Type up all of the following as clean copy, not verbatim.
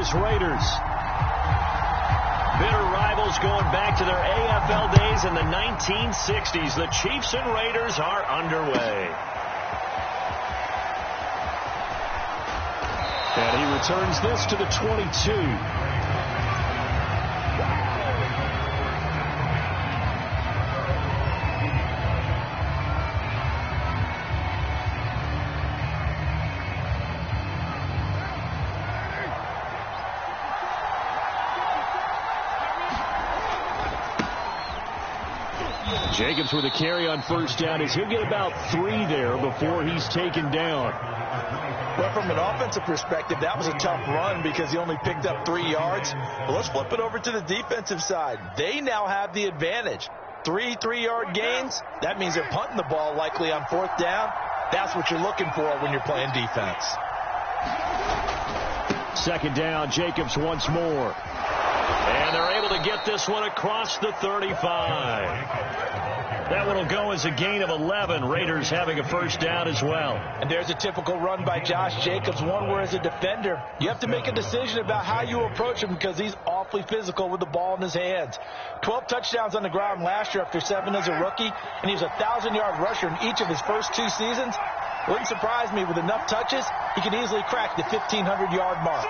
Vegas Raiders. Bitter rivals going back to their AFL days in the 1960s. The Chiefs and Raiders are underway. And he returns this to the 22. Jacobs with a carry on first down as he'll get about 3 there before he's taken down. Well, from an offensive perspective, that was a tough run because he only picked up 3 yards. But let's flip it over to the defensive side. They now have the advantage. 3 3-yard gains. That means they're punting the ball likely on 4th down. That's what you're looking for when you're playing defense. 2nd down, Jacobs once more. And they're able to get this one across the 35. That one will go as a gain of 11. Raiders having a first down as well. And there's a typical run by Josh Jacobs, one where as a defender, you have to make a decision about how you approach him because he's awfully physical with the ball in his hands. 12 touchdowns on the ground last year after 7 as a rookie, and he was a 1,000-yard rusher in each of his first 2 seasons. Wouldn't surprise me with enough touches, he could easily crack the 1,500-yard mark.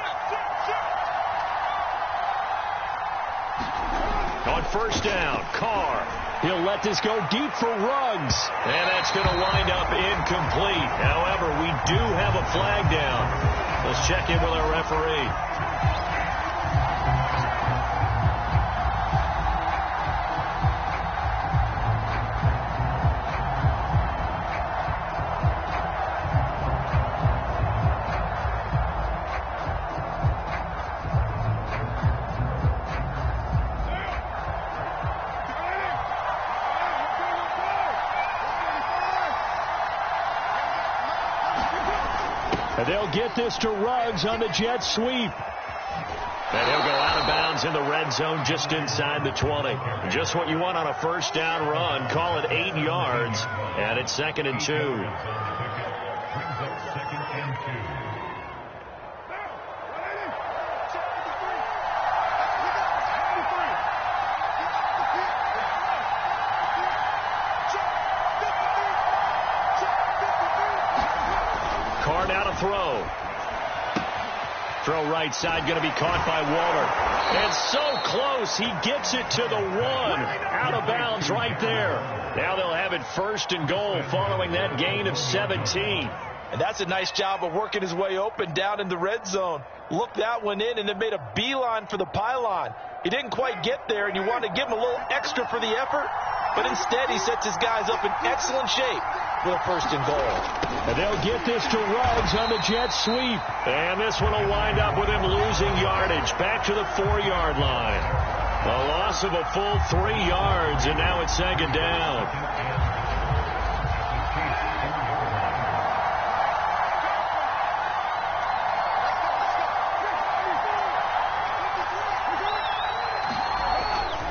On first down, Carr. He'll let this go deep for Ruggs. And that's going to wind up incomplete. However, we do have a flag down. Let's check in with our referee. And they'll get this to Ruggs on the jet sweep. And he'll go out of bounds in the red zone just inside the 20. Just what you want on a first down run. Call it 8 yards. And it's 2nd and 2. Throw right side, going to be caught by Waller. And so close, he gets it to the 1. Out of bounds right there. Now they'll have it 1st and goal following that gain of 17. And that's a nice job of working his way open down in the red zone. Looked that one in and then made a beeline for the pylon. He didn't quite get there, and you want to give him a little extra for the effort. But instead, he sets his guys up in excellent shape for the 1st and goal. And they'll get this to Ruggs on the jet sweep. And this one will wind up with him losing yardage back to the 4-yard line. A loss of a full 3 yards, and now it's 2nd down.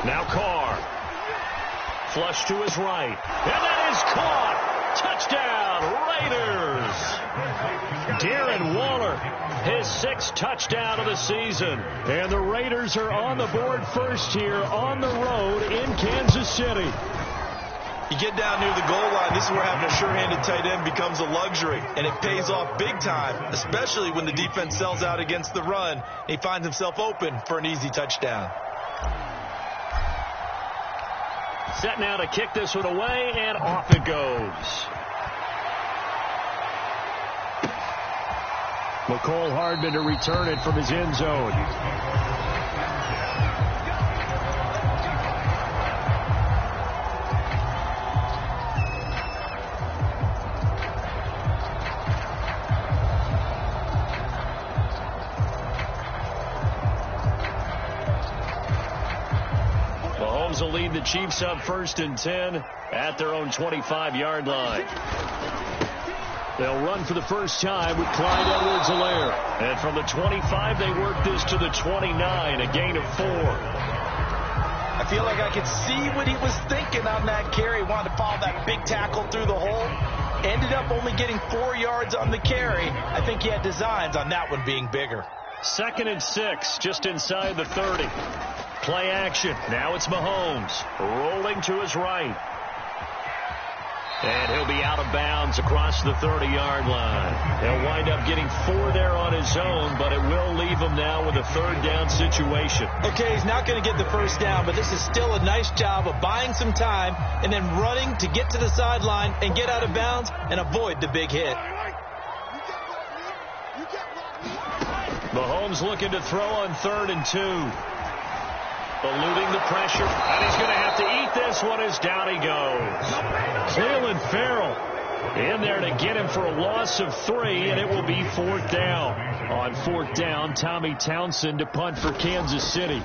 Now Carr. Flush to his right. And that is caught. Touchdown, Raiders. Darren Waller, his 6th touchdown of the season. And the Raiders are on the board first here on the road in Kansas City. You get down near the goal line, this is where having a sure-handed tight end becomes a luxury. And it pays off big time, especially when the defense sells out against the run. He finds himself open for an easy touchdown. Set now to kick this one away, and off it goes. McCole Hardman to return it from his end zone. Will lead the Chiefs up 1st and 10 at their own 25-yard line. They'll run for the first time with Clyde Edwards-Helaire. And from the 25, they work this to the 29, a gain of 4. I feel like I could see what he was thinking on that carry. Wanted to follow that big tackle through the hole. Ended up only getting 4 yards on the carry. I think he had designs on that one being bigger. 2nd and 6, just inside the 30. Play action. Now it's Mahomes rolling to his right. And he'll be out of bounds across the 30-yard line. He'll wind up getting 4 there on his own, but it will leave him now with a 3rd down situation. Okay, he's not going to get the 1st down, but this is still a nice job of buying some time and then running to get to the sideline and get out of bounds and avoid the big hit. Mahomes looking to throw on 3rd and 2. Eluding the pressure, and he's going to have to eat this one as down he goes. Cleveland Farrell in there to get him for a loss of 3, and it will be 4th down. On 4th down, Tommy Townsend to punt for Kansas City.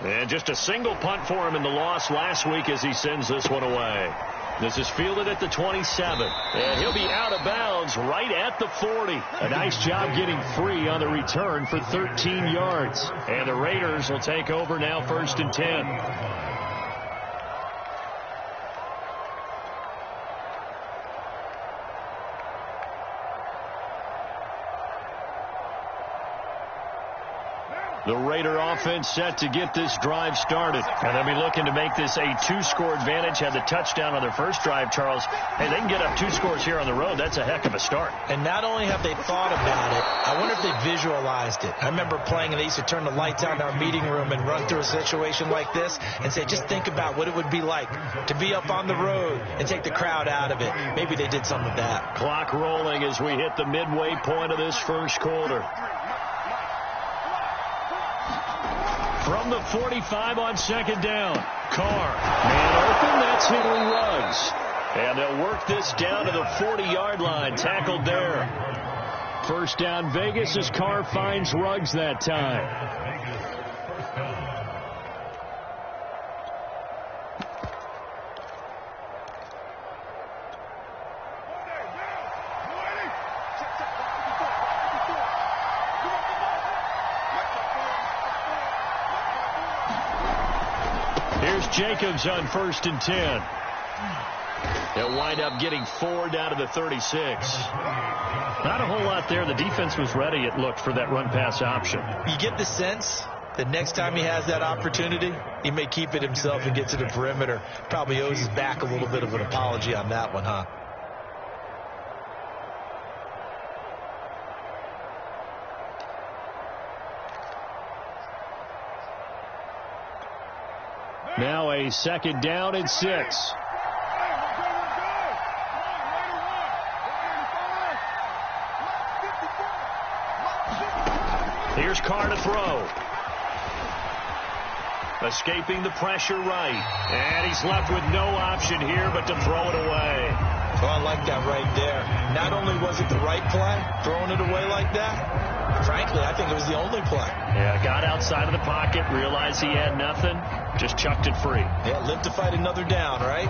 And just a single punt for him in the loss last week as he sends this one away. This is fielded at the 27. And he'll be out of bounds right at the 40. A nice job getting free on the return for 13 yards. And the Raiders will take over now 1st and 10. The Raider offense set to get this drive started. And they'll be looking to make this a 2-score advantage. Had the touchdown on their first drive, Charles. Hey, they can get up 2 scores here on the road. That's a heck of a start. And not only have they thought about it, I wonder if they visualized it. I remember playing, and they used to turn the lights out in our meeting room and run through a situation like this and say, just think about what it would be like to be up on the road and take the crowd out of it. Maybe they did some of that. Clock rolling as we hit the midway point of this first quarter. From the 45 on 2nd down. Carr. Man open. That's Henry Ruggs. And they'll work this down to the 40-yard line. Tackled there. 1st down Vegas as Carr finds Ruggs that time. Jacobs on 1st and 10. They'll wind up getting 4 down to the 36. Not a whole lot there. The defense was ready, it looked, for that run-pass option. You get the sense that next time he has that opportunity, he may keep it himself and get to the perimeter. Probably owes his back a little bit of an apology on that one, huh? Now a 2nd down and 6. Here's Carr to throw. Escaping the pressure right. And he's left with no option here but to throw it away. Oh, I like that right there. Not only was it the right play, throwing it away like that, frankly, I think it was the only play. Yeah, got outside of the pocket, realized he had nothing, just chucked it free. Yeah, live to fight another down, right?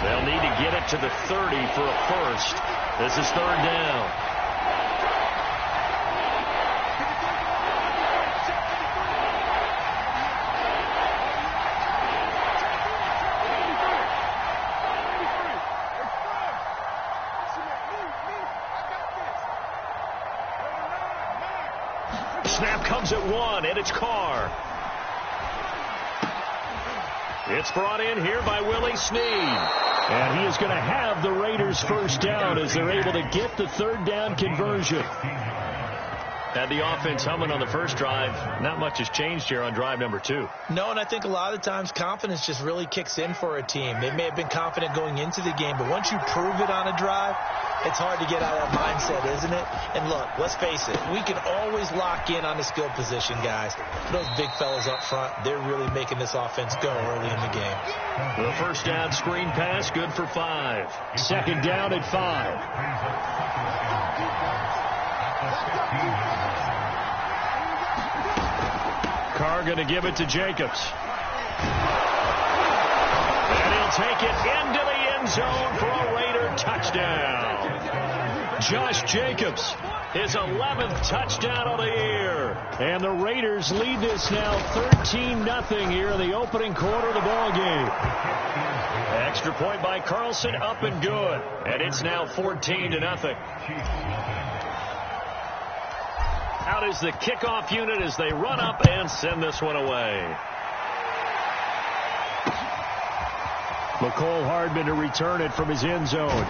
They'll need to get it to the 30 for a first. This is 3rd down. Snap comes at 1, and it's Carr. It's brought in here by Willie Snead. And he is going to have the Raiders' 1st down as they're able to get the 3rd down conversion. Had the offense humming on the first drive. Not much has changed here on drive number 2. No, and I think a lot of times confidence just really kicks in for a team. They may have been confident going into the game, but once you prove it on a drive, it's hard to get out of that mindset, isn't it? And look, let's face it, we can always lock in on the skill position, guys. Those big fellas up front, they're really making this offense go early in the game. The 1st down screen pass, good for 5. 2nd down at 5. Carr going to give it to Jacobs. And he'll take it into the end zone for a Raider touchdown. Josh Jacobs his 11th touchdown of the year. And the Raiders lead this now 13-0 here in the opening quarter of the ball game. Extra point by Carlson, up and good. And it's now 14-0. Out is the kickoff unit as they run up and send this one away. McCole Hardman to return it from his end zone.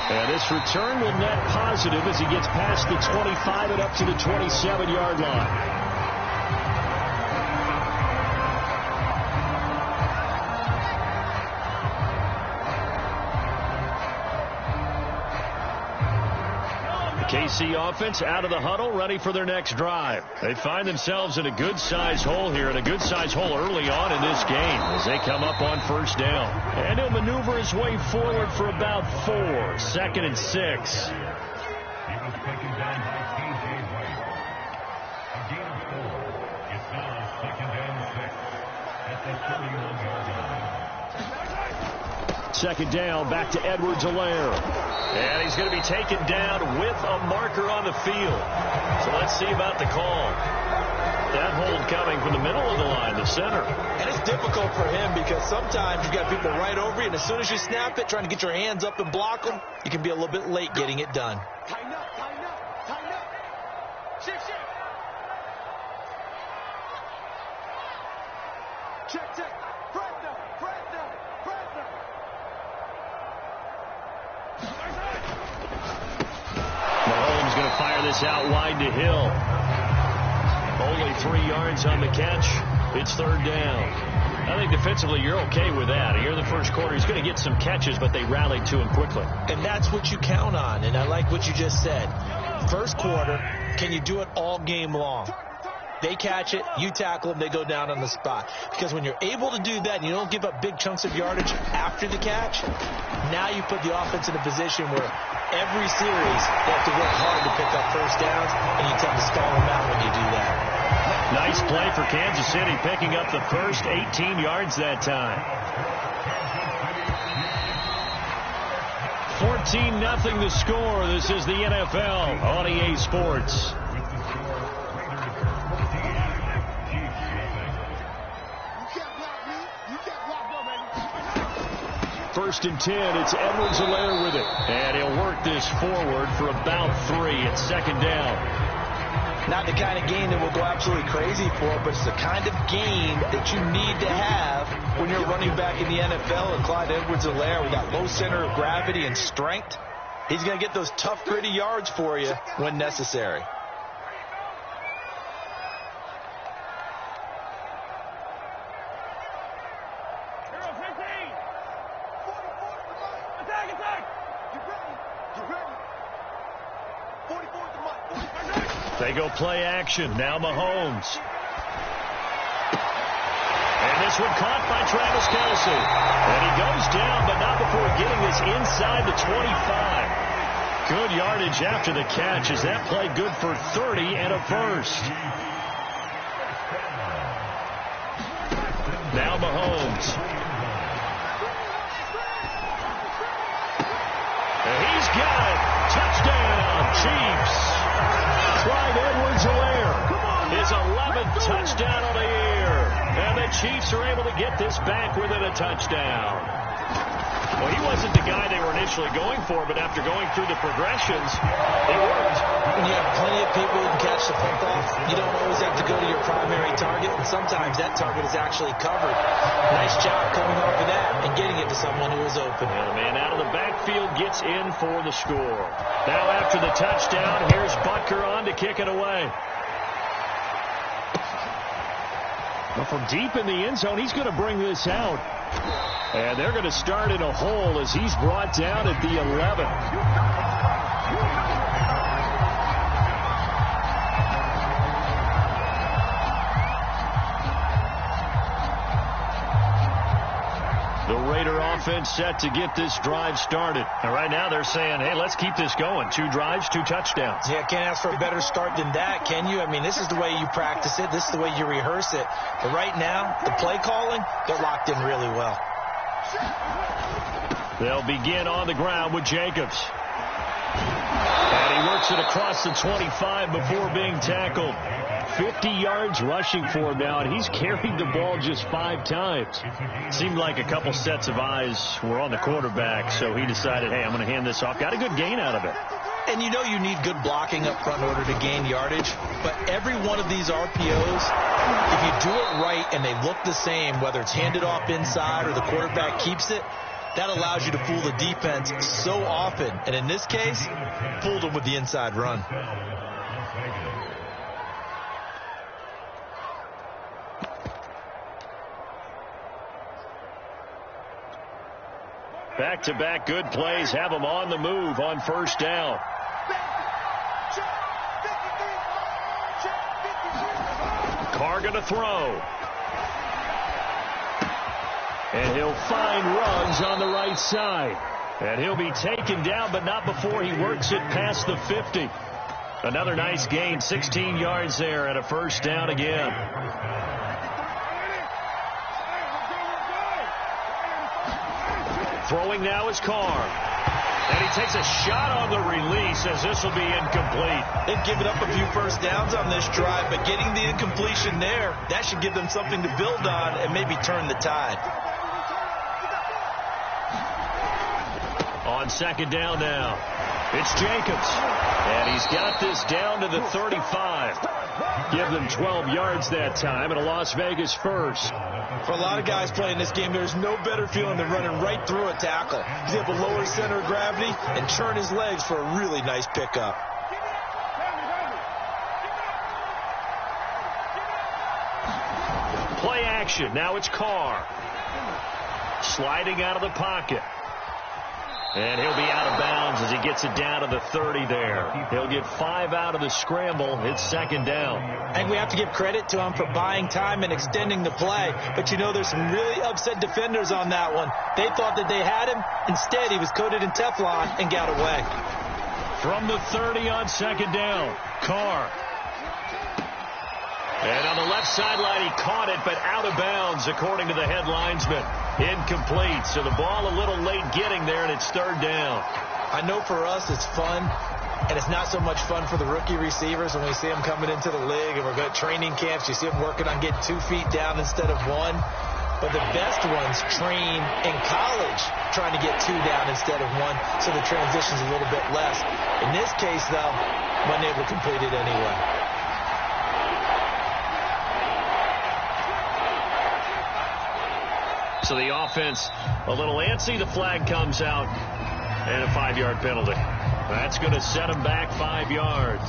And this return will net positive as he gets past the 25 and up to the 27-yard line. KC offense out of the huddle, ready for their next drive. They find themselves in a good-sized hole here, and a good-sized hole early on in this game as they come up on first down. And he'll maneuver his way forward for about 4. 2nd and 6. Second down, back to Edwards-Helaire. And he's going to be taken down with a marker on the field. So let's see about the call. That hold coming from the middle of the line, the center. And it's difficult for him because sometimes you've got people right over you, and as soon as you snap it, trying to get your hands up and block them, you can be a little bit late getting it done. Tighten up, tighten up, tighten up. Shift. Check. Mahomes going to fire this out wide to Hill. Only 3 yards on the catch. It's 3rd down. I think defensively you're okay with that. Here in the first quarter, he's going to get some catches, but they rallied to him quickly. And that's what you count on, and I like what you just said. First quarter, can you do it all game long? They catch it, you tackle them, they go down on the spot. Because when you're able to do that and you don't give up big chunks of yardage after the catch, now you put the offense in a position where every series they have to work hard to pick up first downs, and you tend to stall them out when you do that. Nice play for Kansas City, picking up the first 18 yards that time. 14-0 the score. This is the NFL on EA Sports. First and 10, it's Edwards-Helaire with it. And he'll work this forward for about 3 at 2nd down. Not the kind of game that we'll go absolutely crazy for, but it's the kind of game that you need to have when you're running back in the NFL. And Clyde Edwards-Helaire, we got low center of gravity and strength. He's going to get those tough, gritty yards for you when necessary. They go play action. Now Mahomes. And this one caught by Travis Kelce. And he goes down, but not before getting this inside the 25. Good yardage after the catch as that play good for 30 and a first. Now Mahomes. And he's got it. Touchdown, Chiefs. Clyde Edwards-Helaire, his 11th touchdown of the year. And the Chiefs are able to get this back within a touchdown. Well, he wasn't the guy they were initially going for, but after going through the progressions, it worked. When you have plenty of people who can catch the football, you don't always have to go to your primary target, and sometimes that target is actually covered. Nice job coming off of that and getting it to someone who is open. And the man out of the backfield gets in for the score. Now after the touchdown, here's Butker on to kick it away. Well, from deep in the end zone, he's going to bring this out. And they're going to start in a hole as he's brought down at the 11. Offense set to get this drive started. And right now they're saying, hey, let's keep this going. 2 drives, 2 touchdowns. Yeah, can't ask for a better start than that, can you? I mean, this is the way you practice it. This is the way you rehearse it. But right now, the play calling, they're locked in really well. They'll begin on the ground with Jacobs. And he works it across the 25 before being tackled. 50 yards rushing for him now, and he's carried the ball just 5 times. Seemed like a couple sets of eyes were on the quarterback, so he decided, hey, I'm going to hand this off. Got a good gain out of it. And you know you need good blocking up front in order to gain yardage, but every one of these RPOs, if you do it right and they look the same, whether it's handed off inside or the quarterback keeps it, that allows you to fool the defense so often. And in this case, fooled them with the inside run. Back-to-back good plays have them on the move on first down. Carr going to throw. And he'll find Ruggs on the right side. And he'll be taken down, but not before he works it past the 50. Another nice gain, 16 yards there and a first down again. Throwing now is Carr. And he takes a shot on the release as this will be incomplete. They've given up a few first downs on this drive, but getting the incompletion there, that should give them something to build on and maybe turn the tide. On second down now, it's Jacobs. And he's got this down to the 35. Give them 12 yards that time and a Las Vegas first. For a lot of guys playing this game, there's no better feeling than running right through a tackle. He's able to lower center of gravity and turn his legs for a really nice pickup. Play action. Now it's Carr. Sliding out of the pocket. And he'll be out of bounds as he gets it down to the 30 there. He'll get 5 out of the scramble. It's second down. I think we have to give credit to him for buying time and extending the play. But, you know, there's some really upset defenders on that one. They thought that they had him. Instead, he was coated in Teflon and got away. From the 30 on second down, Carr. And on the left sideline, he caught it, but out of bounds, according to the head linesman. Incomplete, so the ball a little late getting there, and it's third down. I know for us it's fun, and it's not so much fun for the rookie receivers when we see them coming into the league, and we're going to training camps. You see them working on getting 2 feet down instead of 1. But the best ones train in college trying to get 2 down instead of 1, so the transition's a little bit less. In this case, though, wasn't able to complete it anyway. So the offense a little antsy. The flag comes out and a 5-yard penalty. That's going to set them back 5 yards.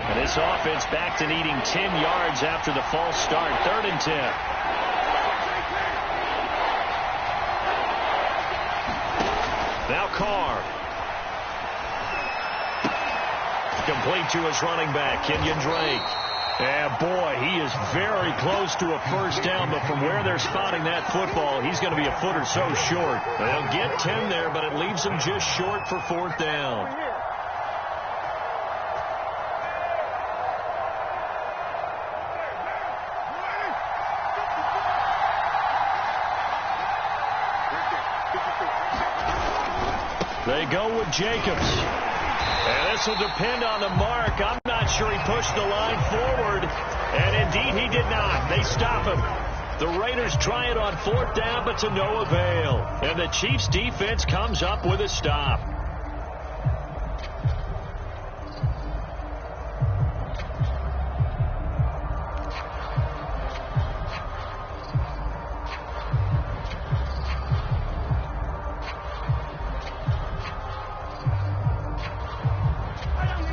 And this offense back to needing 10 yards after the false start. 3rd and 10. Now Carr. Complete to his running back, Kenyon Drake. And boy, he is very close to a first down, but from where they're spotting that football, he's going to be a foot or so short. They'll get 10 there, but it leaves them just short for 4th down. They go with Jacobs. And this will depend on the mark. I'm not sure he pushed the line forward. And indeed, he did not. They stop him. The Raiders try it on 4th down, but to no avail. And the Chiefs' defense comes up with a stop.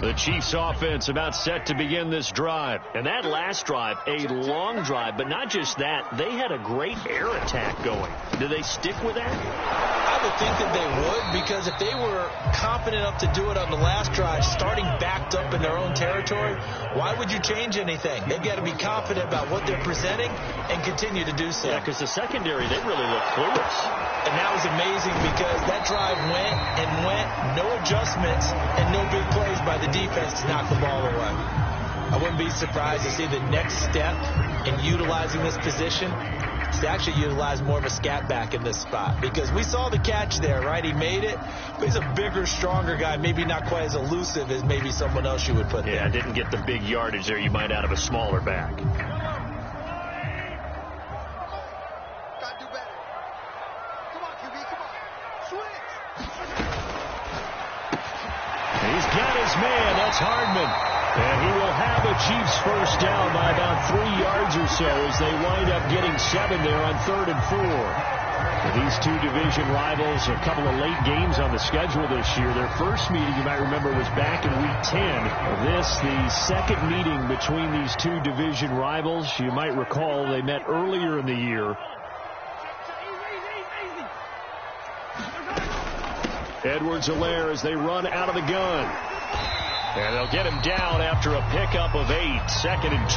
The Chiefs offense about set to begin this drive. And that last drive, a long drive, but not just that, they had a great air attack going. Do they stick with that? I would think that they would, because if they were confident enough to do it on the last drive, starting backed up in their own territory, why would you change anything? They've got to be confident about what they're presenting and continue to do so. Yeah, because the secondary, they really look clueless. And that was amazing because that drive went and went, no adjustments and no big plays by the defense to knock the ball away. I wouldn't be surprised to see the next step in utilizing this position. to actually utilize more of a scat back in this spot, because we saw the catch there, right? He made it, but he's a bigger, stronger guy, maybe not quite as elusive as maybe someone else you would put there. Yeah, didn't get the big yardage there you might out of a smaller back. He's got his man. That's Hardman. And he will have the Chiefs first down by about 3 yards or so as they wind up getting 7 there on 3rd and 4. These two division rivals, a couple of late games on the schedule this year. Their first meeting, you might remember, was back in Week 10. This, the second meeting between these two division rivals. You might recall they met earlier in the year. Edwards-Helaire as they run out of the gun. And they'll get him down after a pickup of 8, 2nd and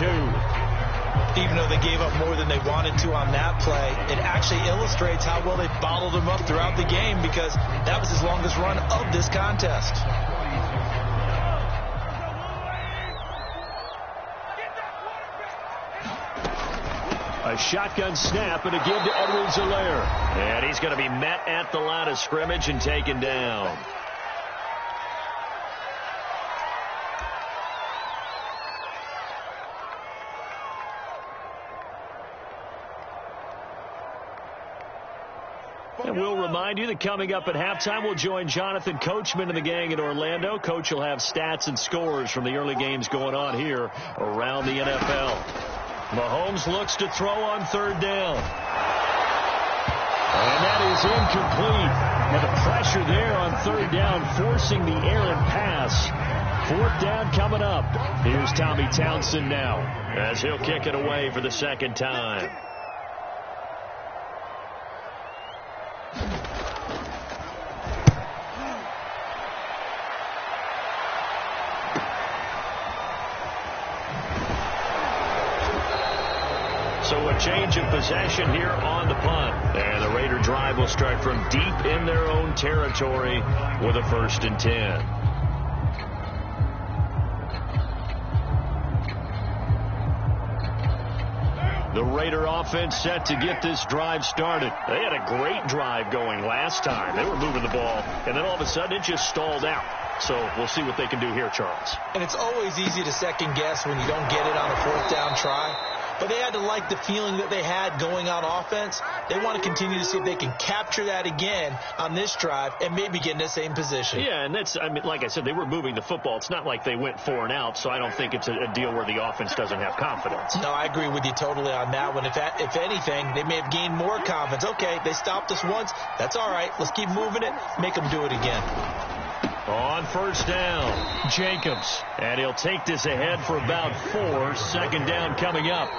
2. Even though they gave up more than they wanted to on that play, it actually illustrates how well they bottled him up throughout the game, because that was his longest run of this contest. A shotgun snap and a give to Edwards-Helaire. And he's going to be met at the line of scrimmage and taken down. And we'll remind you that coming up at halftime, we'll join Jonathan Coachman and the gang in Orlando. Coach will have stats and scores from the early games going on here around the NFL. Mahomes looks to throw on 3rd down. And that is incomplete. And the pressure there on 3rd down, forcing the errant pass. 4th down coming up. Here's Tommy Townsend now as he'll kick it away for the 2nd time. So a change of possession here on the punt. And the Raider drive will start from deep in their own territory with a 1st and 10. The Raider offense set to get this drive started. They had a great drive going last time. They were moving the ball, and then all of a sudden it just stalled out. So we'll see what they can do here, Charles. And it's always easy to second guess when you don't get it on a 4th down try. But they had to like the feeling that they had going on offense. They want to continue to see if they can capture that again on this drive and maybe get in the same position. Yeah, and that's, I mean, like I said, they were moving the football. It's not like they went 4 and out, so I don't think it's a deal where the offense doesn't have confidence. No, I agree with you totally on that one. If anything, they may have gained more confidence. Okay, they stopped us once. That's all right. Let's keep moving it. Make them do it again. On 1st down, Jacobs. And he'll take this ahead for about 4. 2nd down coming up.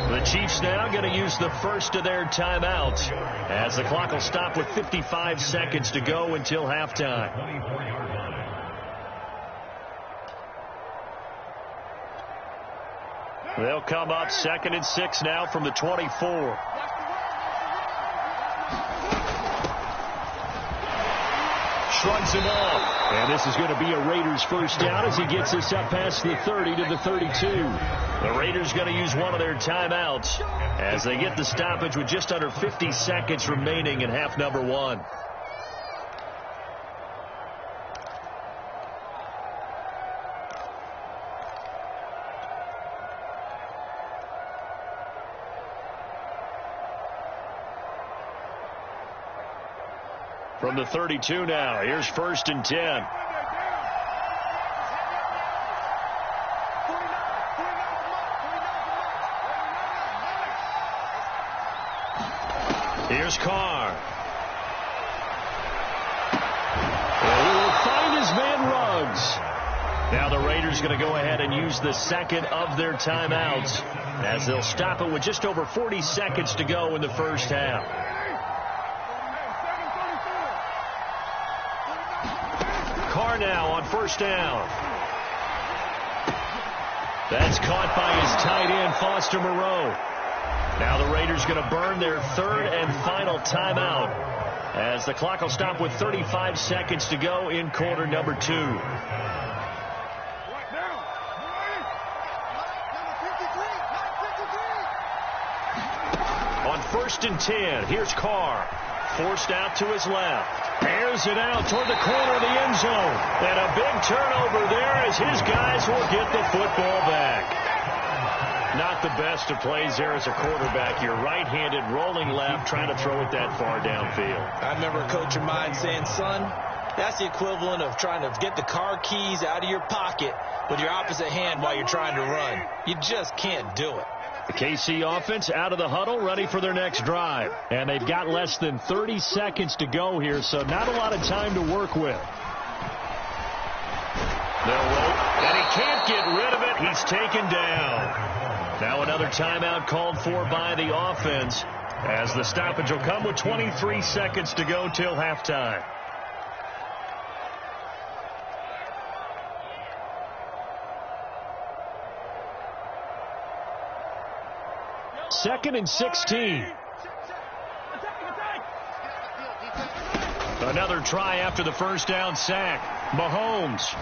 The Chiefs now going to use the first of their timeouts as the clock will stop with 55 seconds to go until halftime. They'll come up 2nd and 6 now from the 24. Shrugs him off. And this is going to be a Raiders first down as he gets this up past the 30 to the 32. The Raiders going to use one of their timeouts as they get the stoppage with just under 50 seconds remaining in half number 1. From the 32 now, here's 1st and 10. Here's Carr. And he will find his man Ruggs. Now the Raiders going to go ahead and use the 2nd of their timeouts as they'll stop it with just over 40 seconds to go in the first half. Carr now on 1st down. That's caught by his tight end, Foster Moreau. Now the Raiders going to burn their 3rd and final timeout as the clock will stop with 35 seconds to go in quarter number 2. On 1st and 10. Here's Carr. Forced out to his left. Airs it out toward the corner of the end zone. And a big turnover there as his guys will get the football back. Not the best of plays there as a quarterback. You're right-handed, rolling left, trying to throw it that far downfield. I remember a coach of mine saying, son, that's the equivalent of trying to get the car keys out of your pocket with your opposite hand while you're trying to run. You just can't do it. The KC offense out of the huddle, ready for their next drive. And they've got less than 30 seconds to go here, so not a lot of time to work with. They'll roll, and he can't get rid of it. He's taken down. Now another timeout called for by the offense, as the stoppage will come with 23 seconds to go till halftime. Second and 16. Another try after the first down sack. Mahomes.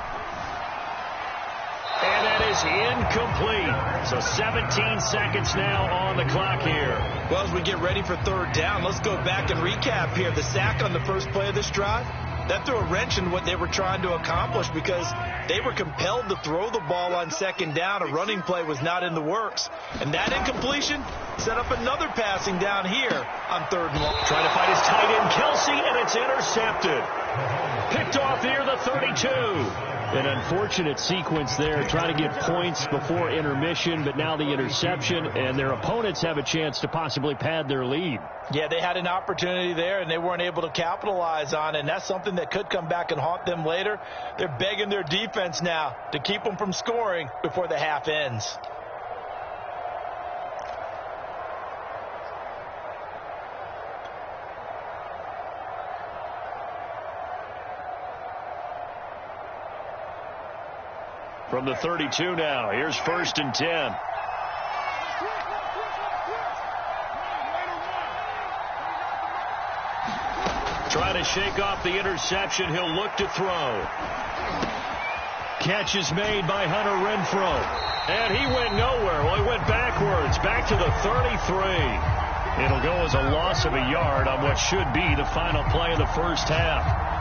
And that is incomplete. So 17 seconds now on the clock here. Well, as we get ready for third down, let's go back and recap here. The sack on the first play of this drive, that threw a wrench in what they were trying to accomplish because they were compelled to throw the ball on second down. A running play was not in the works. And that incompletion set up another passing down here on third and long. Trying to find his tight end, Kelsey, and it's intercepted. Picked off near the 32. An unfortunate sequence there, trying to get points before intermission, but now the interception, and their opponents have a chance to possibly pad their lead. Yeah, they had an opportunity there, and they weren't able to capitalize on it, and that's something that could come back and haunt them later. They're begging their defense now to keep them from scoring before the half ends. From the 32 now, here's 1st and 10. Trying to shake off the interception. He'll look to throw. Catch is made by Hunter Renfrow. And he went nowhere. Well, he went backwards, back to the 33. It'll go as a loss of a yard on what should be the final play of the first half.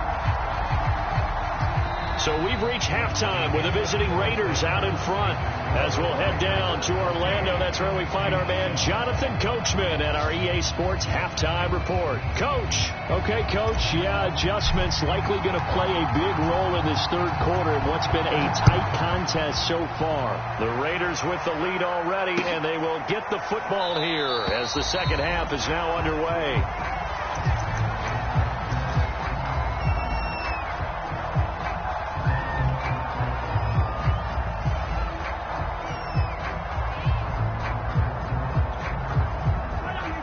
So we've reached halftime with the visiting Raiders out in front. As we'll head down to Orlando, that's where we find our man Jonathan Coachman at our EA Sports Halftime Report. Coach. Okay, Coach, yeah, adjustments likely going to play a big role in this third quarter in what's been a tight contest so far. The Raiders with the lead already, and they will get the football here as the second half is now underway.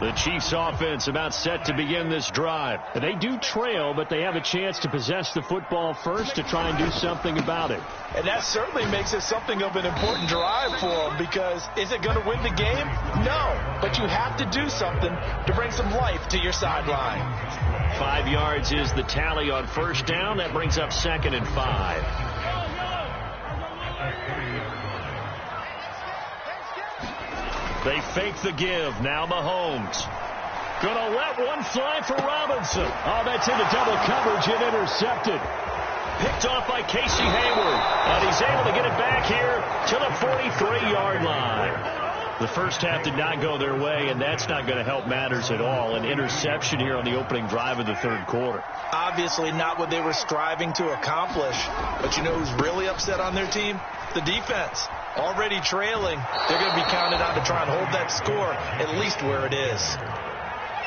The Chiefs offense about set to begin this drive. They do trail, but they have a chance to possess the football first to try and do something about it. And that certainly makes it something of an important drive for them, because is it going to win the game? No, but you have to do something to bring some life to your sideline. 5 yards is the tally on first down. That brings up 2nd and 5. They fake the give. Now Mahomes. Gonna let one fly for Robinson. Oh, that's into double coverage and intercepted. Picked off by Casey Hayward. And he's able to get it back here to the 43-yard line. The first half did not go their way, and that's not going to help matters at all. An interception here on the opening drive of the third quarter. Obviously not what they were striving to accomplish. But you know who's really upset on their team? The defense. Already trailing. They're going to be counted on to try and hold that score at least where it is.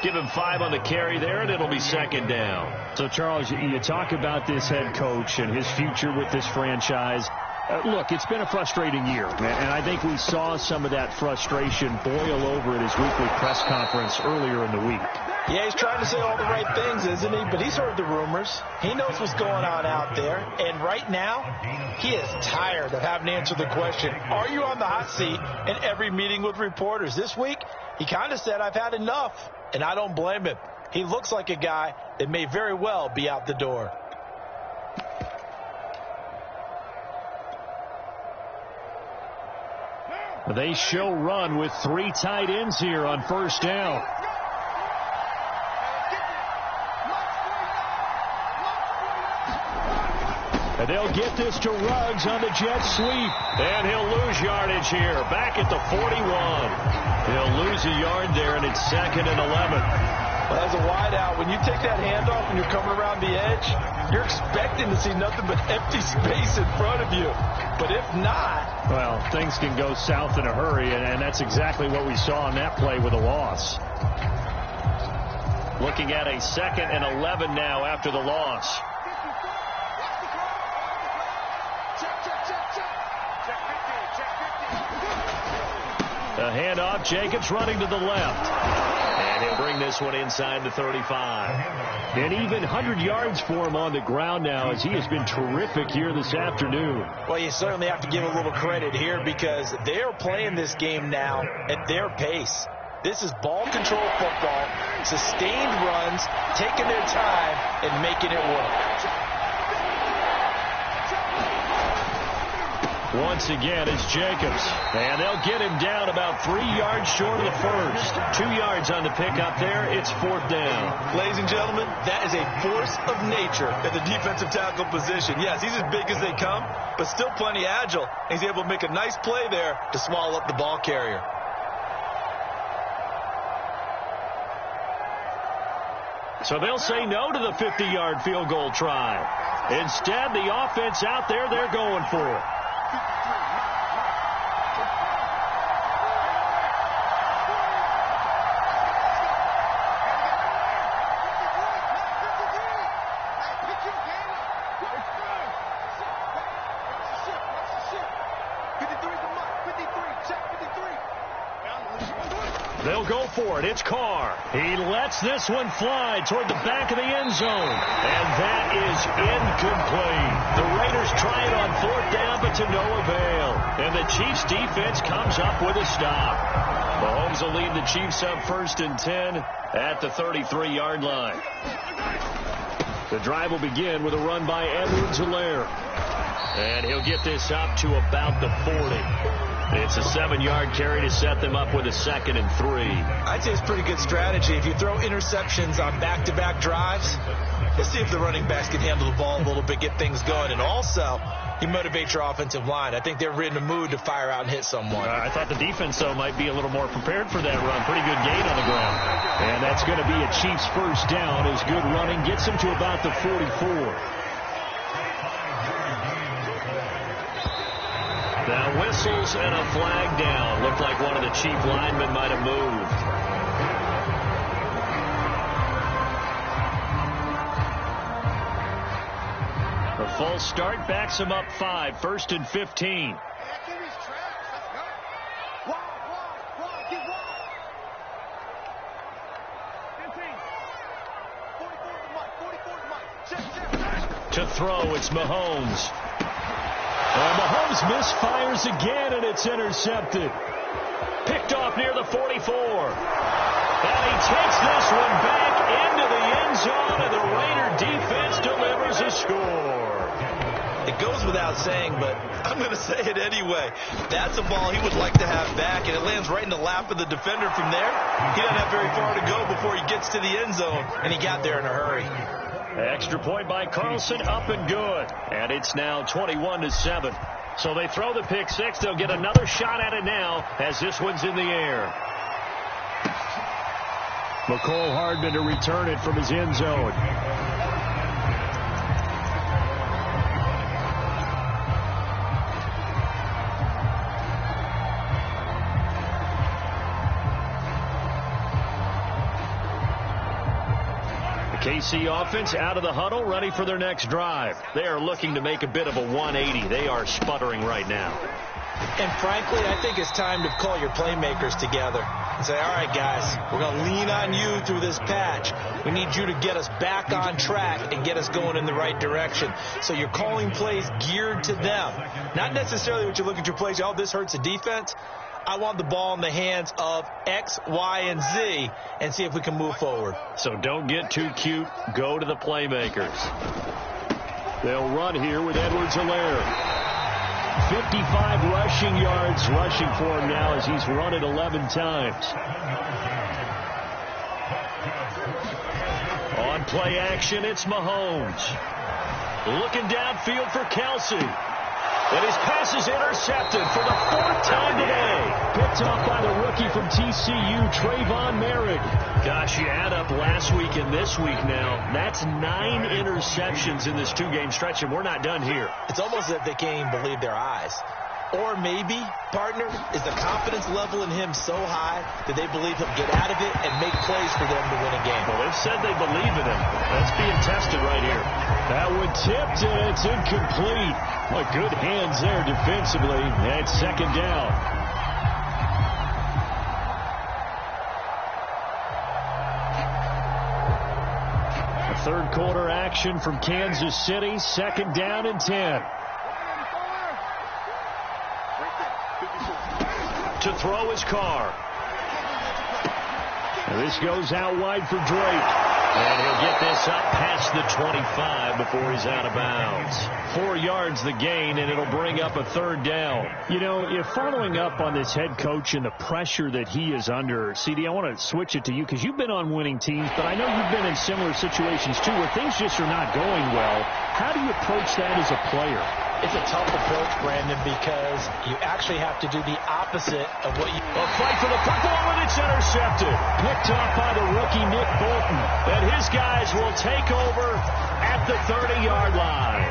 Give him 5 on the carry there, and it'll be 2nd down. So, Charles, you talk about this head coach and his future with this franchise. Look, it's been a frustrating year, and I think we saw some of that frustration boil over at his weekly press conference earlier in the week. Yeah, he's trying to say all the right things, isn't he? But he's heard the rumors. He knows what's going on out there. And right now, he is tired of having to answer the question, are you on the hot seat in every meeting with reporters? This week, he kind of said, I've had enough. And I don't blame him. He looks like a guy that may very well be out the door. They show run with 3 tight ends here on first down. And they'll get this to Ruggs on the jet sweep. And he'll lose yardage here. Back at the 41. He'll lose a yard there, and it's 2nd and 11. Well, as a wideout, when you take that handoff and you're coming around the edge, you're expecting to see nothing but empty space in front of you. But if not... Well, things can go south in a hurry, and that's exactly what we saw on that play with a loss. Looking at a 2nd and 11 now after the loss. A handoff, Jacobs running to the left. And he'll bring this one inside the 35. And even 100 yards for him on the ground now, as he has been terrific here this afternoon. Well, you certainly have to give a little credit here because they are playing this game now at their pace. This is ball control football, sustained runs, taking their time and making it work. Once again, it's Jacobs. And they'll get him down about 3 yards short of the first. 2 yards on the pickup there. It's 4th down. Ladies and gentlemen, that is a force of nature at the defensive tackle position. Yes, he's as big as they come, but still plenty agile. He's able to make a nice play there to swallow up the ball carrier. So they'll say no to the 50-yard field goal try. Instead, the offense out there, they're going for it. They'll go for it. It's Carr. He lets this one fly toward the back of the end zone. And that is incomplete. The Raiders try it on 4th down, but to no avail. And the Chiefs defense comes up with a stop. Mahomes will lead the Chiefs up 1st and 10 at the 33-yard line. The drive will begin with a run by Edwards-Helaire. And he'll get this up to about the 40. It's a 7-yard carry to set them up with a 2nd and 3. I'd say it's pretty good strategy. If you throw interceptions on back-to-back drives, let's see if the running backs can handle the ball a little bit, get things going. And also, you motivate your offensive line. I think they're in a mood to fire out and hit someone. I thought the defense, though, might be a little more prepared for that run. Pretty good gain on the ground. And that's going to be a Chiefs 1st down as good running gets them to about the 44. Now whistles and a flag down. Looked like one of the Chief linemen might have moved. The false start backs him up 5. 1st and 15. To throw, it's Mahomes. And Mahomes misfires again, and it's intercepted. Picked off near the 44. And he takes this one back into the end zone, and the Raider defense delivers a score. It goes without saying, but I'm going to say it anyway. That's a ball he would like to have back, and it lands right in the lap of the defender from there. He doesn't have very far to go before he gets to the end zone, and he got there in a hurry. Extra point by Carlson, up and good. And it's now 21-7. So they throw the pick six. They'll get another shot at it now as this one's in the air. McCole Hardman to return it from his end zone. KC offense out of the huddle, ready for their next drive. They are looking to make a bit of a 180. They are sputtering right now. And frankly, I think it's time to call your playmakers together and say, all right, guys, we're going to lean on you through this patch. We need you to get us back on track and get us going in the right direction. So you're calling plays geared to them. Not necessarily what you look at your plays, oh, this hurts the defense. I want the ball in the hands of X, Y, and Z and see if we can move forward. So don't get too cute. Go to the playmakers. They'll run here with Edwards-Helaire. 55 rushing yards rushing for him now as he's run it 11 times. On play action, it's Mahomes. Looking downfield for Kelsey. And his pass is intercepted for the 4th time today. Picked off by the rookie from TCU, Trayvon Merrick. Gosh, you add up last week and this week now. That's 9 interceptions in this 2-game stretch, and we're not done here. It's almost as if they can't even believe their eyes. Or maybe, partner, is the confidence level in him so high that they believe he'll get out of it and make plays for them to win a game. Well, they've said they believe in him. That's being tested right here. That one tipped, and it's incomplete. Well, good hands there defensively. That's 2nd down. A 3rd quarter action from Kansas City. 2nd down and 10. To throw his car. And this goes out wide for Drake. And he'll get this up past the 25 before he's out of bounds. 4 yards the gain, and it'll bring up a 3rd down. You know, if following up on this head coach and the pressure that he is under, CD, I want to switch it to you because you've been on winning teams, but I know you've been in similar situations too where things just are not going well. How do you approach that as a player? It's a tough approach, Brandon, because you actually have to do the opposite of what you... A fight for the football, and it's intercepted. Picked off by the rookie Nick Bolton. And his guys will take over at the 30-yard line.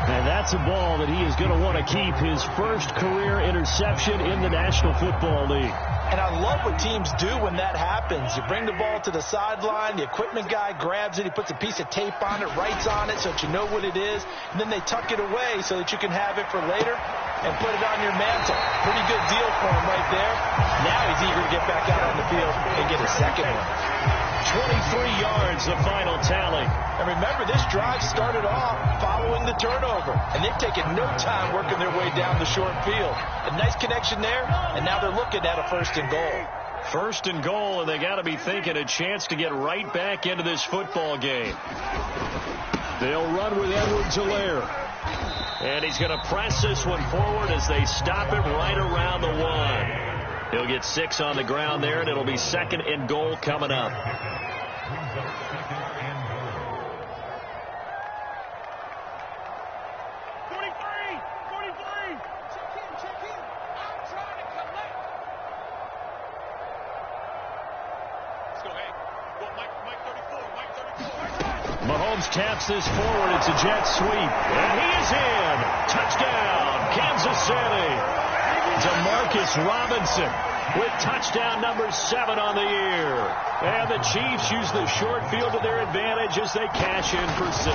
And that's a ball that he is going to want to keep, his first career interception in the National Football League. And I love what teams do when that happens. You bring the ball to the sideline, the equipment guy grabs it, he puts a piece of tape on it, writes on it so that you know what it is, and then they tuck it away so that you can have it for later and put it on your mantle. Pretty good deal for him right there. Now he's eager to get back out on the field and get a second one. 23 yards, the final tally. And remember, this drive started off following the turnover, and they've taken no time working their way down the short field. A nice connection there, and now they're looking at a 1st and goal. 1st and goal, and they got to be thinking a chance to get right back into this football game. They'll run with Edwards-Helaire. And he's going to press this one forward as they stop it right around the 1. He'll get 6 on the ground there, and it'll be 2nd and goal coming up. Mahomes taps this forward. It's a jet sweep. And he is in. Touchdown, Kansas City. Demarcus Robinson with touchdown number 7 on the year. And the Chiefs use the short field to their advantage as they cash in for 6.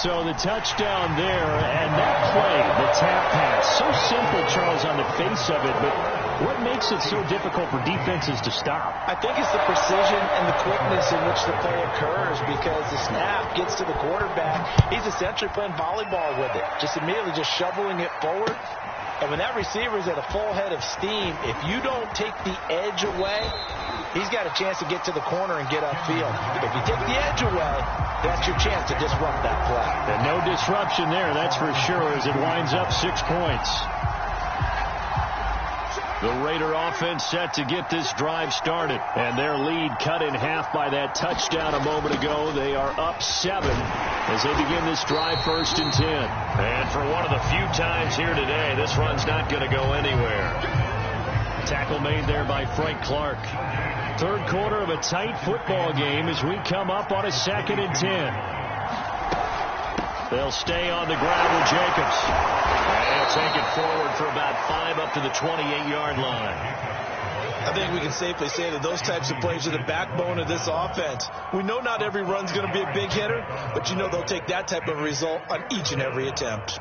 So the touchdown there, and that play, the tap pass, so simple, Charles, on the face of it, but what makes it so difficult for defenses to stop? I think it's the precision and the quickness in which the play occurs, because the snap gets to the quarterback. He's essentially playing volleyball with it, just immediately just shoveling it forward. And when that receiver is at a full head of steam, if you don't take the edge away, he's got a chance to get to the corner and get upfield. If you take the edge away, that's your chance to disrupt that play. And no disruption there, that's for sure, as it winds up 6 points. The Raider offense set to get this drive started. And their lead cut in half by that touchdown a moment ago. They are up 7 as they begin this drive 1st and 10. And for one of the few times here today, this run's not going to go anywhere. Tackle made there by Frank Clark. 3rd quarter of a tight football game as we come up on a 2nd and 10. They'll stay on the ground with Jacobs. And he'll take it forward for about 5 up to the 28-yard line. I think we can safely say that those types of plays are the backbone of this offense. We know not every run's going to be a big hitter, but you know they'll take that type of result on each and every attempt.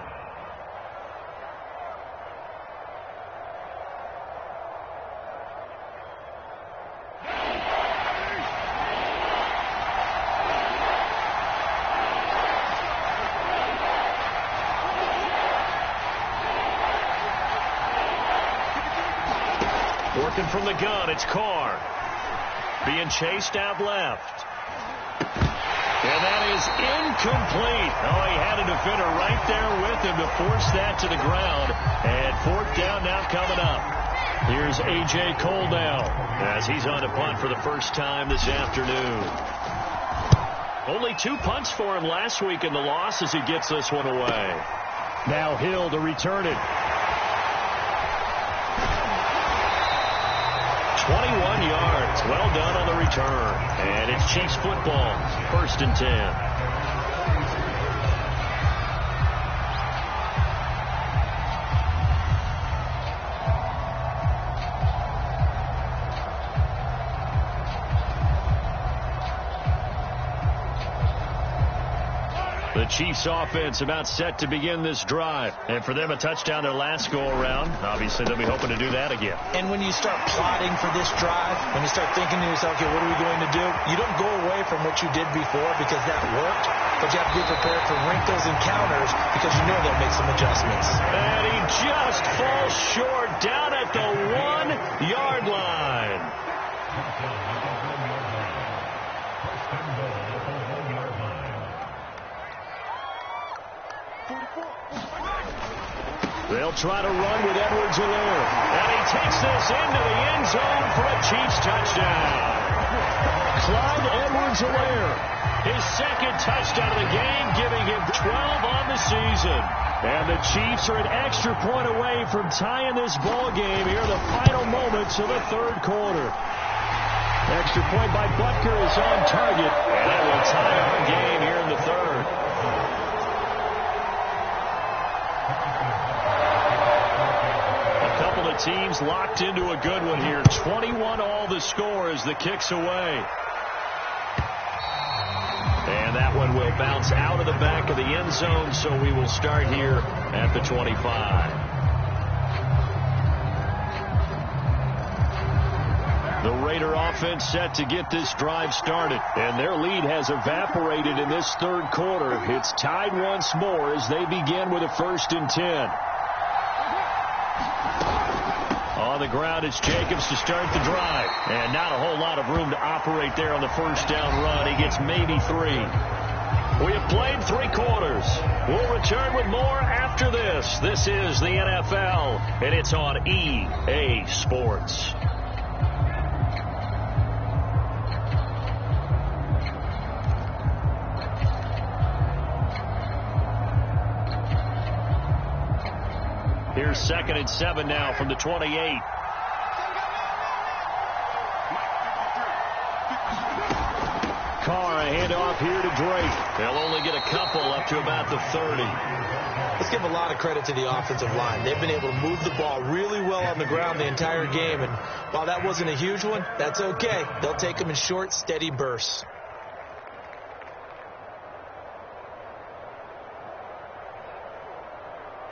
Working from the gun, it's Carr. Being chased out left. And that is incomplete. Oh, he had a defender right there with him to force that to the ground. And 4th down now coming up. Here's A.J. Cole now, as he's on to punt for the first time this afternoon. Only 2 punts for him last week in the loss as he gets this one away. Now Hill to return it. 21 yards. Well done on the return. And it's Chiefs football. 1st and 10. The Chiefs offense about set to begin this drive. And for them, a touchdown their last go-around. Obviously, they'll be hoping to do that again. And when you start plotting for this drive, when you start thinking to yourself, okay, what are we going to do? You don't go away from what you did before because that worked. But you have to be prepared for wrinkles and counters because you know they'll make some adjustments. And he just falls short down at the 1-yard line. They'll try to run with Edwards-Helaire. And he takes this into the end zone for a Chiefs touchdown. Clyde Edwards-Helaire, his 2nd touchdown of the game, giving him 12 on the season. And the Chiefs are an extra point away from tying this ball game here in the final moments of the 3rd quarter. Extra point by Butker is on target. And that will tie our game here in the 3rd. Teams locked into a good one here. 21 all the score as the kick's away. And that one will bounce out of the back of the end zone, so we will start here at the 25. The Raider offense set to get this drive started, and their lead has evaporated in this 3rd quarter. It's tied once more as they begin with a 1st and 10. On the ground, it's Jacobs to start the drive. And not a whole lot of room to operate there on the 1st down run. He gets maybe 3. We have played 3 quarters. We'll return with more after this. This is the NFL, and it's on EA Sports. Here's 2nd and 7 now from the 28. Carr, a handoff here to Drake. They'll only get a couple up to about the 30. Let's give a lot of credit to the offensive line. They've been able to move the ball really well on the ground the entire game. And while that wasn't a huge one, that's okay. They'll take them in short, steady bursts.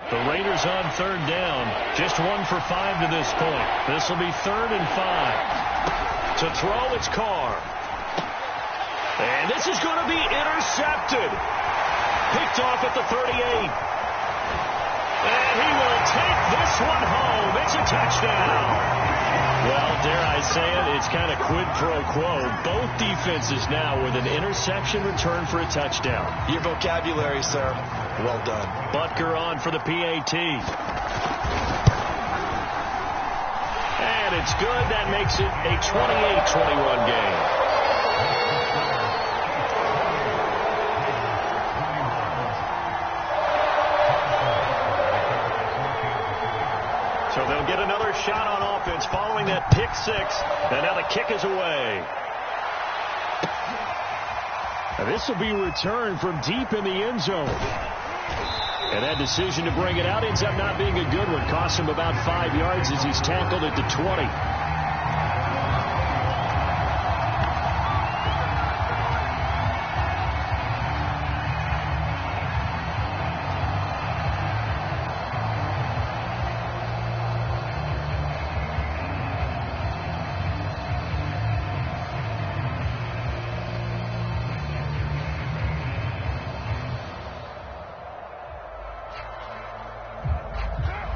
The Raiders on 3rd down. Just 1 for 5 to this point. This will be 3rd and 5. To throw, it's Carr. And this is going to be intercepted. Picked off at the 38. And he will take this one home. It's a touchdown. Well, dare I say it, it's kind of quid pro quo. Both defenses now with an interception return for a touchdown. Your vocabulary, sir. Well done. Butker on for the PAT. And it's good. That makes it a 28-21 game. So they'll get another shot on offense following that pick 6. And now the kick is away. Now this will be returned from deep in the end zone. And that decision to bring it out ends up not being a good one. Cost him about 5 yards as he's tackled at the 20.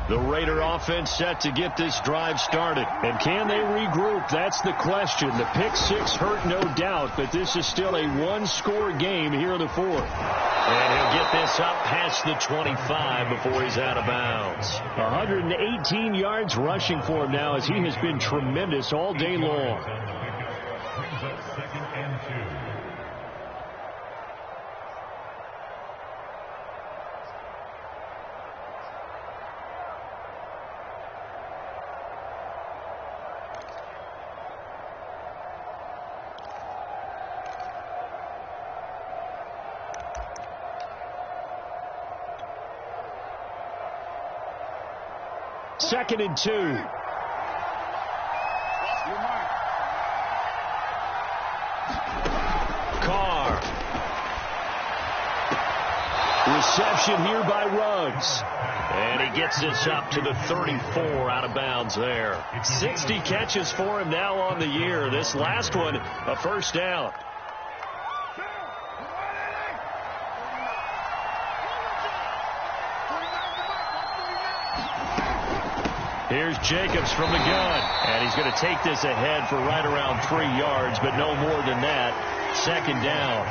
The Raider offense set to get this drive started. And can they regroup? That's the question. The pick 6 hurt, no doubt, but this is still a 1-score game here in the 4th. And he'll get this up past the 25 before he's out of bounds. 118 yards rushing for him now as he has been tremendous all day long. 2nd and 2. Carr. Reception here by Ruggs. And he gets this up to the 34 out of bounds there. 60 catches for him now on the year. This last one, a first down. Here's Jacobs from the gun. And he's going to take this ahead for right around 3 yards, but no more than that. 2nd down.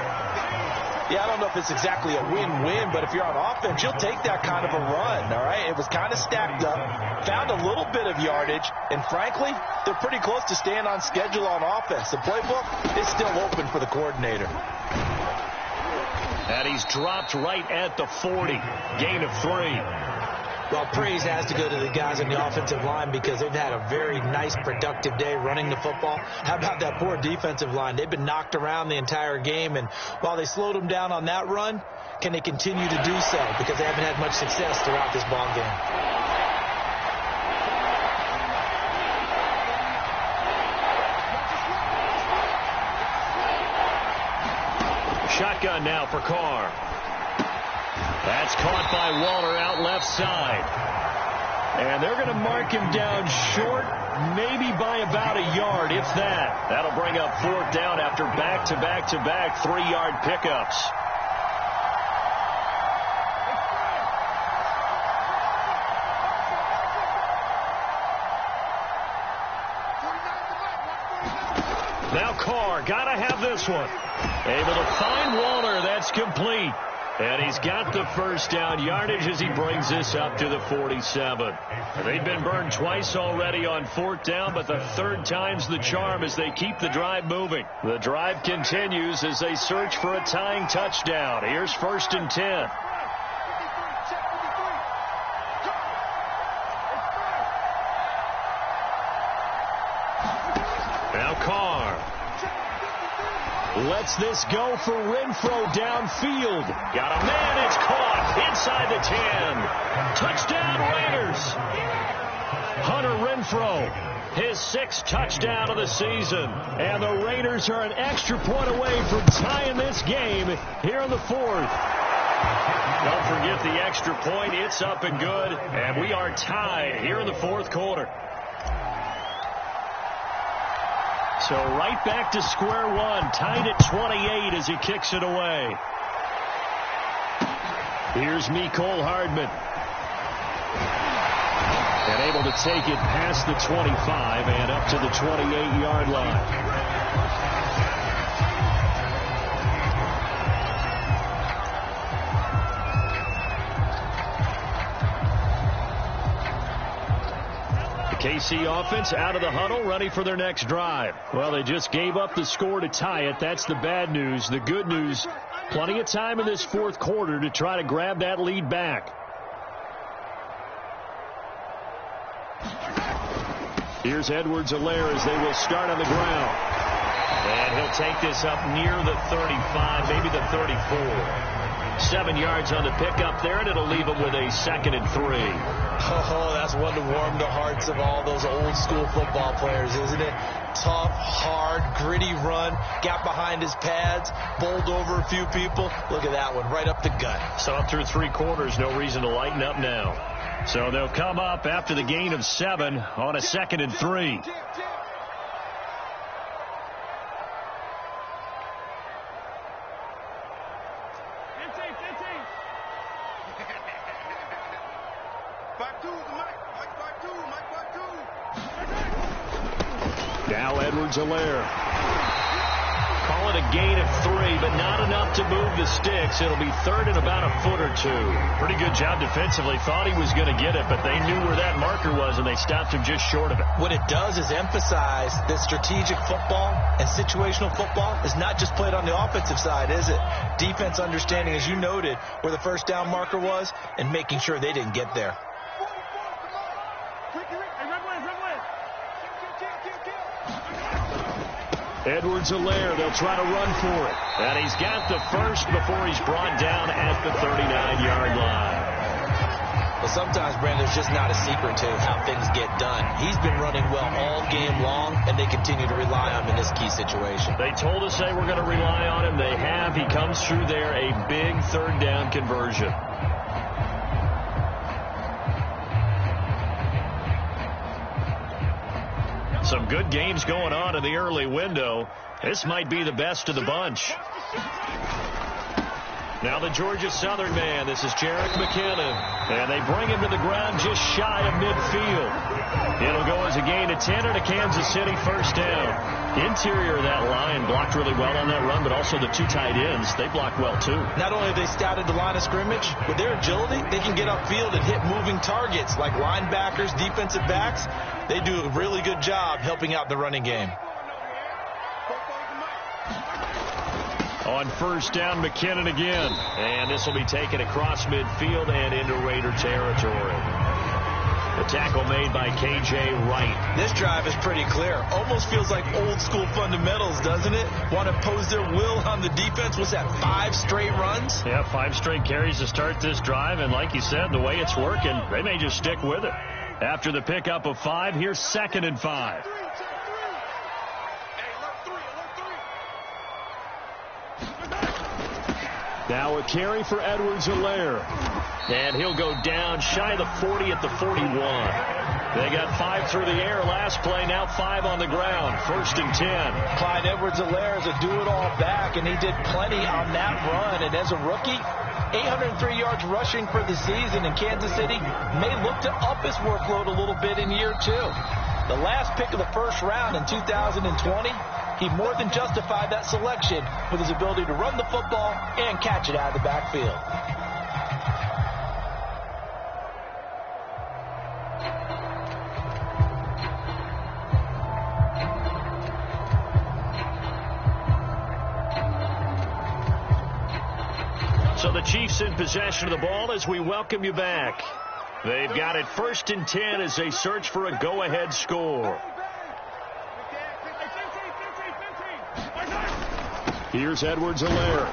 Yeah, I don't know if it's exactly a win-win, but if you're on offense, you'll take that kind of a run, all right? It was kind of stacked up, found a little bit of yardage, and frankly, they're pretty close to staying on schedule on offense. The playbook is still open for the coordinator. And he's dropped right at the 40. Gain of 3. Well, praise has to go to the guys on the offensive line because they've had a very nice, productive day running the football. How about that poor defensive line? They've been knocked around the entire game, and while they slowed them down on that run, can they continue to do so? Because they haven't had much success throughout this ball game. Shotgun now for Carr. That's caught by Waller out left side. And they're going to mark him down short, maybe by about a yard, if that. That'll bring up 4th down after back-to-back-to-back 3-yard pickups. Now Carr, got to have this one. Able to find Waller. That's complete. And he's got the first down yardage as he brings this up to the 47. They've been burned twice already on 4th down, but the 3rd time's the charm as they keep the drive moving. The drive continues as they search for a tying touchdown. Here's 1st and 10. Now Carr. Lets this go for Renfro downfield. Got a man. It's caught inside the 10. Touchdown Raiders. Hunter Renfro, his 6th touchdown of the season. And the Raiders are an extra point away from tying this game here in the 4th. Don't forget the extra point. It's up and good. And we are tied here in the 4th quarter. So right back to square one, tied at 28 as he kicks it away. Here's Mecole Hardman. And able to take it past the 25 and up to the 28-yard line. KC offense out of the huddle, ready for their next drive. Well, they just gave up the score to tie it. That's the bad news. The good news, plenty of time in this 4th quarter to try to grab that lead back. Here's Edwards-Helaire as they will start on the ground. And he'll take this up near the 35, maybe the 34. 7 yards on the pickup there, and it'll leave him with a 2nd and 3. Oh, that's one to warm the hearts of all those old-school football players, isn't it? Tough, hard, gritty run, got behind his pads, bowled over a few people. Look at that one, right up the gut. So up through 3 quarters, no reason to lighten up now. So they'll come up after the gain of 7 on a 2nd and 3. Now Edwards-Helaire. Call it a gain of 3, but not enough to move the sticks. It'll be 3rd and about a foot or 2. Pretty good job defensively. Thought he was going to get it, but they knew where that marker was, and they stopped him just short of it. What it does is emphasize that strategic football and situational football is not just played on the offensive side, is it? Defense understanding, as you noted, where the first down marker was and making sure they didn't get there. Edwards-Helaire, they'll try to run for it. And he's got the first before he's brought down at the 39-yard line. But sometimes, Brandon, there's just not a secret to how things get done. He's been running well all game long, and they continue to rely on him in this key situation. They told us they were going to rely on him. They have. He comes through there, a big third down conversion. Some good games going on in the early window. This might be the best of the bunch. Now the Georgia Southern man. This is Jerick McKinnon. And they bring him to the ground just shy of midfield. It'll go as a gain of 10 and a Kansas City first down. Interior of that line blocked really well on that run, but also the two tight ends, they blocked well too. Not only have they scouted the line of scrimmage, with their agility, they can get upfield and hit moving targets like linebackers, defensive backs. They do a really good job helping out the running game. On first down, McKinnon again. And this will be taken across midfield and into Raider territory. The tackle made by K.J. Wright. This drive is pretty clear. Almost feels like old school fundamentals, doesn't it? Want to impose their will on the defense. What's that, 5 straight runs? Yeah, 5 straight carries to start this drive. And like you said, the way it's working, they may just stick with it. After the pickup of 5, here's 2nd and 5. Now a carry for Edwards-Helaire. And he'll go down shy of the 40 at the 41. They got 5 through the air last play, now 5 on the ground. 1st and 10. Clyde Edwards-Helaire is a do-it-all back, and he did plenty on that run. And as a rookie, 803 yards rushing for the season, and Kansas City may look to up his workload a little bit in year 2. The last pick of the first round in 2020, he more than justified that selection with his ability to run the football and catch it out of the backfield. So the Chiefs in possession of the ball as we welcome you back. They've got it 1st and 10 as they search for a go-ahead score. Here's Edwards-Helaire.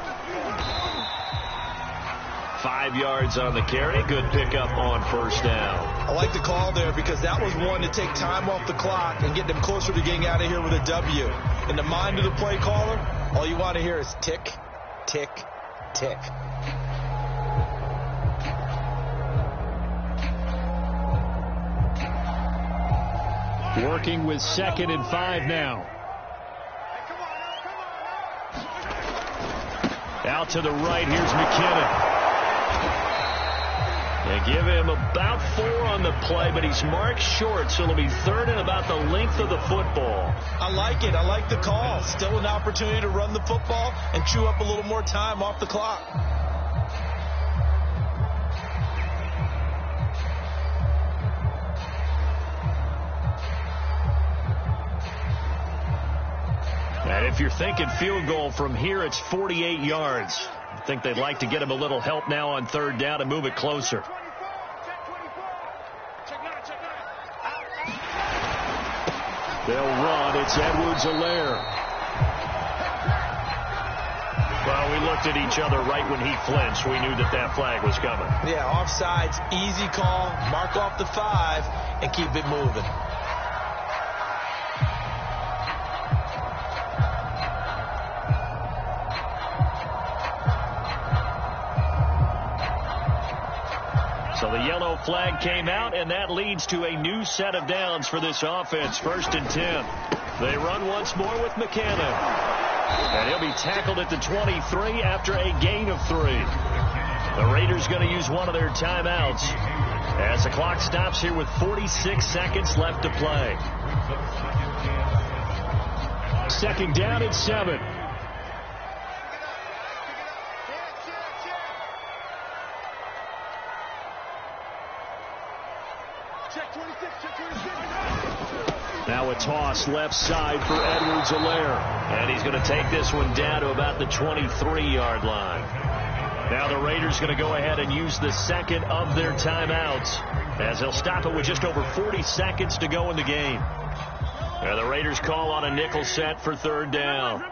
5 yards on the carry. Good pickup on first down. I like the call there because that was one to take time off the clock and get them closer to getting out of here with a W. In the mind of the play caller, all you want to hear is tick, tick, tick. Working with 2nd and 5 now. Out to the right, here's McKinnon. They give him about 4 on the play, but he's marked short, so it'll be 3rd and about the length of the football. I like it. I like the call. Still an opportunity to run the football and chew up a little more time off the clock. And if you're thinking field goal from here, it's 48 yards. I think they'd like to get him a little help now on 3rd down and move it closer. They'll run. It's Edwards-Helaire. Well, we looked at each other right when he flinched. We knew that that flag was coming. Yeah, offsides, easy call. Mark off the 5 and keep it moving. So the yellow flag came out, and that leads to a new set of downs for this offense. 1st and 10. They run once more with McKinnon. And he'll be tackled at the 23 after a gain of 3. The Raiders going to use one of their timeouts as the clock stops here with 46 seconds left to play. 2nd down at 7. Now a toss left side for Edwards-Helaire. And he's going to take this one down to about the 23-yard line. Now the Raiders going to go ahead and use the 2nd of their timeouts as they'll stop it with just over 40 seconds to go in the game. And the Raiders call on a nickel set for 3rd down.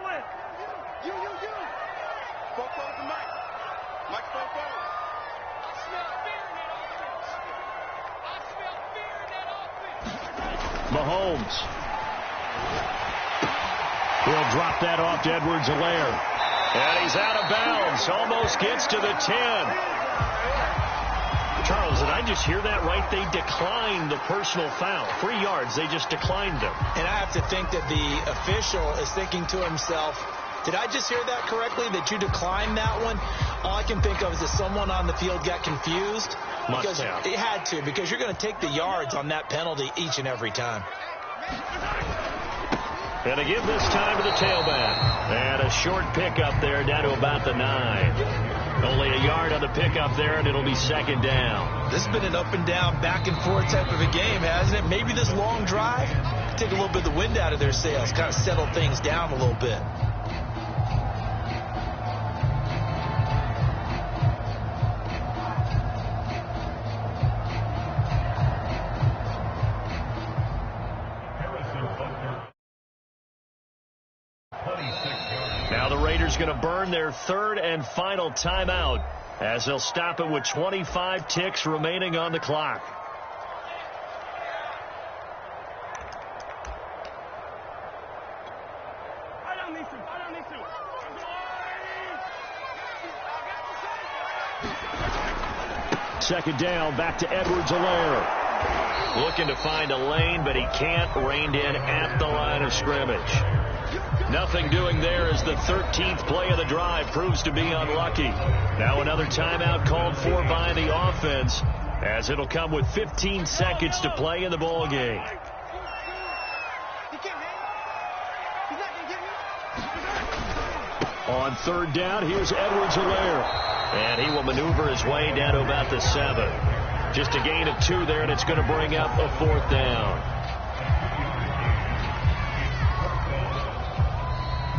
Mahomes. He'll drop that off to Edwards-Helaire. And he's out of bounds. Almost gets to the 10. Charles, did I just hear that right? They declined the personal foul. 3 yards, they just declined them. And I have to think that the official is thinking to himself, did I just hear that correctly, that you declined that one? All I can think of is that someone on the field got confused. Must have. It had to, because you're going to take the yards on that penalty each and every time. And to give this time to the tailback. And a short pickup there down to about the 9. Only a yard on the pickup there, and it'll be second down. This has been an up and down, back and forth type of a game, hasn't it? Maybe this long drive could take a little bit of the wind out of their sails, kind of settle things down a little bit. Now the Raiders going to burn their third and final timeout as they'll stop it with 25 ticks remaining on the clock. Second down, back to Edwards-Helaire. Looking to find a lane, but he can't. Reined in at the line of scrimmage. Nothing doing there as the 13th play of the drive proves to be unlucky. Now another timeout called for by the offense, as it'll come with 15 seconds to play in the ball game. On third down, here's Edwards-Helaire. And he will maneuver his way down to about the 7. Just a gain of 2 there, and it's going to bring up a 4th down.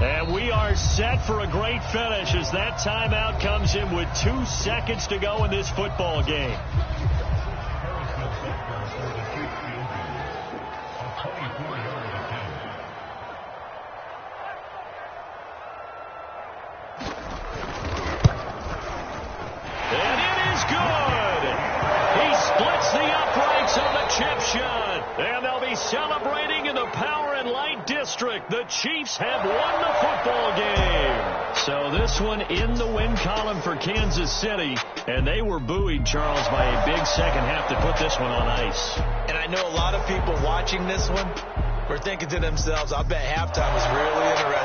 And we are set for a great finish as that timeout comes in with 2 seconds to go in this football game. And it is good. He splits the uprights on the chip shot. And they'll be celebrating in the Power and Light District. The Chiefs have won the football game. So this one in the win column for Kansas City. And they were buoyed, Charles, by a big second half to put this one on ice. And I know a lot of people watching this one were thinking to themselves, I bet halftime was really interesting.